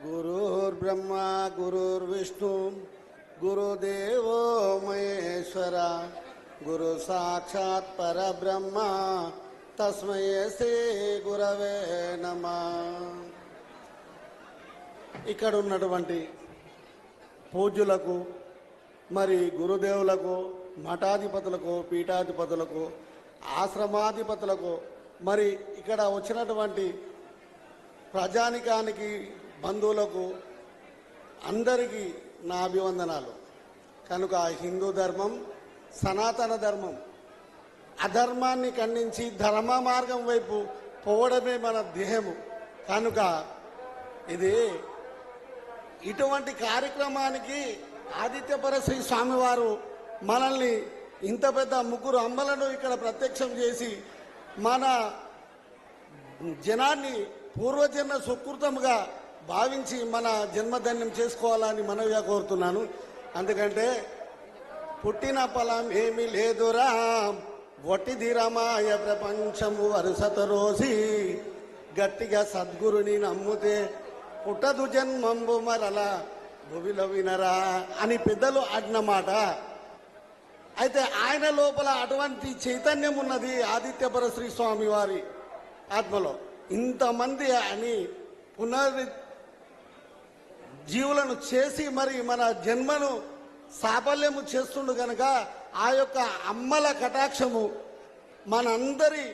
गुरुर्ब्रह्मा गुरुर्विष्णु गुरुदेवो महेश्वर गुरु साक्षात् परब्रह्म तस्मै श्री गुरवे नमः। ఇక్కడ ఉన్నటువంటి పూజ్యులకు మరి గురుదేవులకు మఠాధిపతులకు పీఠాధిపతులకు ఆశ్రమాధిపతులకు మరి ఇక్కడ వచ్చినటువంటి ప్రజానికానికి బంధువులకు అందరికీ నా అభివందనాలు. కనుక హిందూ ధర్మం సనాతన ధర్మం, అధర్మాన్ని ఖండించి ధర్మ మార్గం వైపు పోవడమే మన ధ్యేయము. కనుక ఇది ఇటువంటి కార్యక్రమానికి ఆదిత్యపర శ్రీ స్వామివారు మనల్ని ఇంత పెద్ద ముగ్గురు అమ్మలను ఇక్కడ ప్రత్యక్షం చేసి మన జనాన్ని పూర్వజన్మ సుకృతముగా భావించి మన జన్మధన్యం చేసుకోవాలని మనవిగా కోరుతున్నాను. అందుకంటే పుట్టిన ఫలం ఏమీ లేదురా వట్టిదిరమాయ ప్రపంచము వరుసత రోజి గట్టిగా సద్గురుని నమ్ముతే పుట్టదు జన్మంబు మరల భువిలో వినరా అని పెద్దలు అన్నమాట. అయితే ఆయన లోపల అటువంటి చైతన్యం ఉన్నది ఆదిత్యపర శ్రీ స్వామి వారి ఆత్మలో. ఇంతమంది అని జీవులను చేసి మరి మన జన్మను సాఫల్యము చేస్తుండు కనుక ఆ యొక్క అమ్మల కటాక్షము మనందరి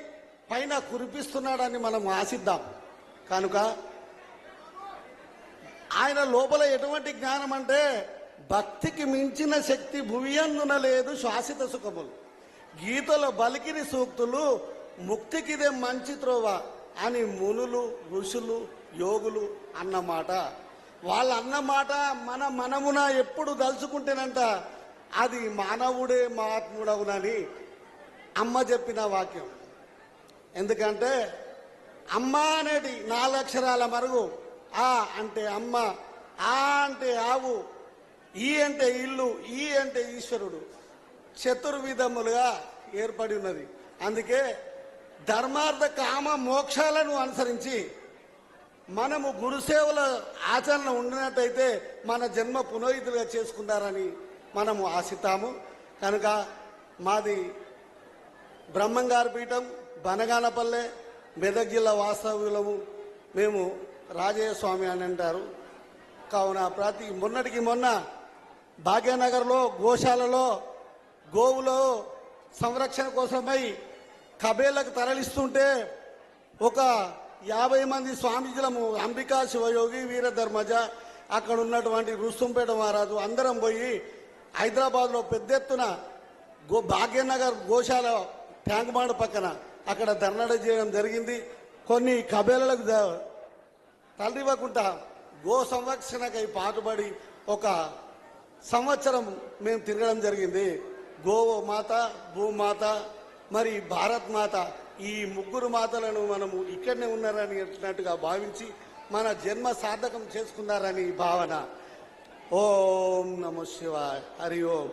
పైన కురిపిస్తున్నాడని మనం ఆశిద్దాం. కనుక ఆయన లోపల ఎటువంటి జ్ఞానం అంటే భక్తికి మించిన శక్తి భువియందున లేదు శాశ్వత సుఖములు, గీతలో బలికిరి సూక్తులు ముక్తికిదే మంచి త్రోవ అని మునులు ఋషులు యోగులు అన్నమాట. వాళ్ళు అన్నమాట మనమున ఎప్పుడు దలుచుకుంటేనంట అది మానవుడే మహాత్ముడవునని అమ్మ చెప్పిన వాక్యం. ఎందుకంటే అమ్మ అనేది 4 అక్షరాల మరుగు. ఆ అంటే అమ్మ, ఆ అంటే ఆవు, ఈ అంటే ఇల్లు, ఈ అంటే ఈశ్వరుడు, చతుర్విధములుగా ఏర్పడి ఉన్నది. అందుకే ధర్మార్థ కామ మోక్షాలను అనుసరించి మనము గురుసేవల ఆచరణ ఉండినట్టయితే మన జన్మ పునోయితులుగా చేసుకున్నారని మనము ఆశిస్తాము. కనుక మాది బ్రహ్మంగారి పీఠం బనగానపల్లె, మెదక్ జిల్లా వాస్తవ్యులము. మేము రాజయ్య స్వామి అని అంటారు. కావున మొన్నటికి మొన్న భాగ్యనగర్లో గోశాలలో గోవులో సంరక్షణ కోసమై కబేలకు తరలిస్తుంటే ఒక 50 మంది స్వామీజులము అంబికా శివయోగి వీరధర్మజ అక్కడ ఉన్నటువంటి రుస్తుంపేట మహారాజు అందరం పోయి హైదరాబాద్లో పెద్ద ఎత్తున భాగ్యనగర్ గోశాల ట్యాంక్ బండ్ పక్కన అక్కడ ధర్నాడ చేయడం జరిగింది. కొన్ని కబేలకు తరలివ్వకుండా గో సంరక్షణకై పాటుపడి ఒక సంవత్సరం మేము తిరగడం జరిగింది. గో మాత, భూమాత, మరి భారత్ మాత, ఈ ముగ్గురు మాతలను మనము ఇక్కడనే ఉన్నారని అన్నట్టుగా భావించి మన జన్మ సార్థకం చేసుకున్నారని భావన. ఓం నమః శివాయ. హరి ఓం.